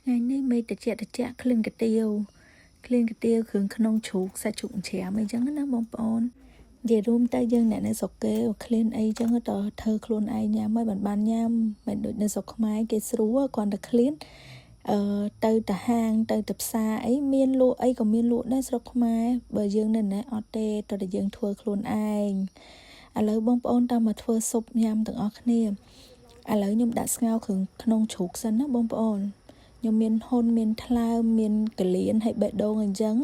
ថ្ងៃនេះមេតិចក្លិនកាទៀវគ្រឿងក្នុងជ្រូកសាច់ជ្រូកច្រាមអីចឹងណាបងប្អូននិយាយរួមតែយើងអ្នកនៅស្រុកគេក្លិនអីចឹងទៅធ្វើខ្លួនឯងញ៉ាំឲ្យបានញ៉ាំមិនដូចនៅស្រុកខ្មែរគេស្រួលគ្រាន់តែក្លិនទៅតាហាងទៅផ្សារអីមានលក់អីក៏មានលក់ដែរស្រុកខ្មែរបើយើងនៅណាអត់ទេតើយើងធ្វើខ្លួនឯងឥឡូវបងប្អូនតាមមកធ្វើស៊ុបញ៉ាំទាំងអស់គ្នាឥឡូវខ្ញុំដាក់ស្ងោរគ្រឿងក្នុងជ្រូកសិនណាបងប្អូនខ្ញុំមានហ៊ុនមានថ្លើមមានកលៀនហើយបេះដូងអញ្ចឹង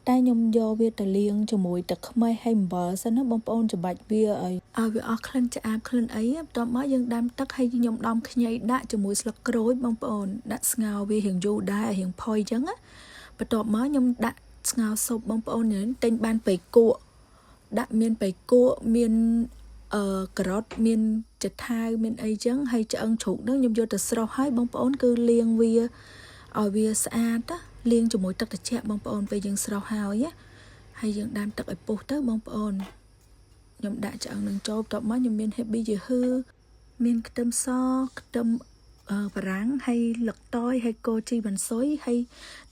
តែខ្ញុំយកវាទៅលាងជាមួយទឹកខ្មេះហើយអំបិលសិនណាបងប្អូនច្របាច់វាឲ្យវាអស់ក្លិនឆ្អាបក្លិនអីបន្ទាប់មកយើងដាំទឹកហើយខ្ញុំដំខ្ញីដាក់ជាមួយស្លឹកក្រូចបងប្អូនដាក់ស្ងោរវារៀងយូរដែររៀងផុយអញ្ចឹងបន្ទាប់មកខ្ញុំដាក់ស្ងោរស៊ុបបងប្អូនទិញបាន3គក់ដាក់មាន3គក់មានការ៉ុតមានចថាវមានអីចឹងហើយឆ្អឹងជ្រូកហ្នឹងខ្ញុំយកទៅស្រុះហើយបងប្អូនគឺលាងវាឲ្យវាស្អាតលាងជាមួយទឹកត្រជាក់បងប្អូនពេលយើងស្រុះហើយយើងដាំទឹកឲ្យពុះទៅបងប្អូនខ្ញុំដាក់ឆ្អឹងនឹងចូលបន្ទាប់មកខ្ញុំមានហេប៊ីយឺហឺមានខ្ទឹមសខ្ទឹមបារាំងហើយលឹកតយហើយគល់ជីបន្សុយហើយ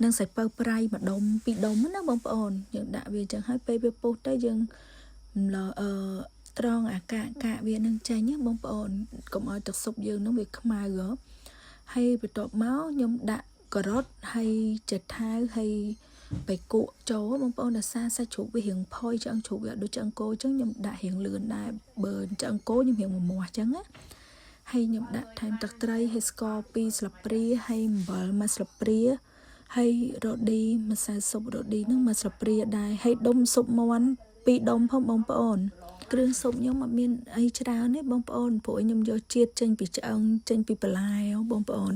នឹងសាច់ពៅប្រៃម្ដុំ2ដុំណាបងប្អូនយើងដាក់វាចឹងហើយពេលវាពុះទៅយើងត្រង់អាកាវានឹងចាញ់បងប្អូនកុំឲ្យទឹកស៊ុបយើងនឹងវាខ្មៅហើយបន្ទាប់មកខ្ញុំដាក់ការ៉ុតហើយចថាវហើយបេគក់ចូលបងប្អូនដល់សាច់ជ្រូកវារៀងផុយឆ្អឹងជ្រូកវាដូចឆ្អឹងគោអញ្ចឹងខ្ញុំដាក់រៀងលឿនដែរបើឆ្អឹងគោខ្ញុំរៀងមាស់អញ្ចឹងណាហើយខ្ញុំដាក់ថែមទឹកត្រីហើយស្ករ2ស្លាបព្រាហើយអំបិល1ស្លាបព្រាហើយរ៉ូឌីម្សៅស៊ុបរ៉ូឌីនឹង1ស្លាបព្រាដែរហើយដុំស៊ុបមាន់2ដុំផងបងប្អូនគ្រឿងស៊ុបខ្ញុំអត់មានអីច្រើនទេបងប្អូនព្រោះខ្ញុំយកជាតិចេញពីឆ្អឹងចេញពីបន្លែបងប្អូន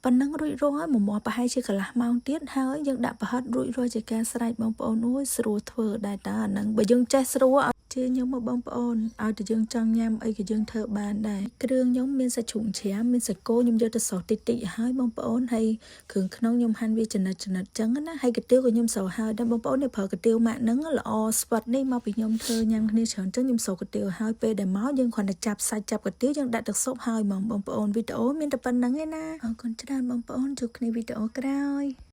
ប៉ុណ្ណឹងរួចរាល់មួយមាត់ប្រហែលជាកន្លះម៉ោងទៀតហើយយើងដាក់ប្រហិតរួចរាល់ជាការស្រេចបងប្អូនអូយស្រួលធ្វើដែរតើអាហ្នឹងបើយើងចេះស្រួលជឿខ្ញុំមកបងប្អូនឲ្យតែយើងចង់ញ៉ាំអីក៏យើងធ្វើបានដែរគ្រឿងខ្ញុំមានសាច់ជ្រូកច្រាមមានសាច់គោខ្ញុំយកទៅសុះតិចហើយបងប្អូនហើយគ្រឿងក្នុងខ្ញុំហាន់វាចំណិតចឹងណាហើយកាទៀវក៏ខ្ញុំសុះហើយដែរបងប្អូននេះប្រើកាទៀវម៉ាក់ហ្នឹងល្អស្វិតនេះមកពីខ្ញុំធ្វើញ៉ាំគ្នាច្រើនចឹងខ្ញុំសុះកាទៀវហើយពេលដែលមកយើងគ្រាន់តែចាប់សាច់ចាប់កាទៀវយើងដាក់ទឹកស៊ុបហើយហ្មងបងប្អូនវីដេអូមានតែប៉ុណ្្នឹងឯណាអរគុណច្រើនបងប្អូនជួបគ្នាវីដេអូក្រោយ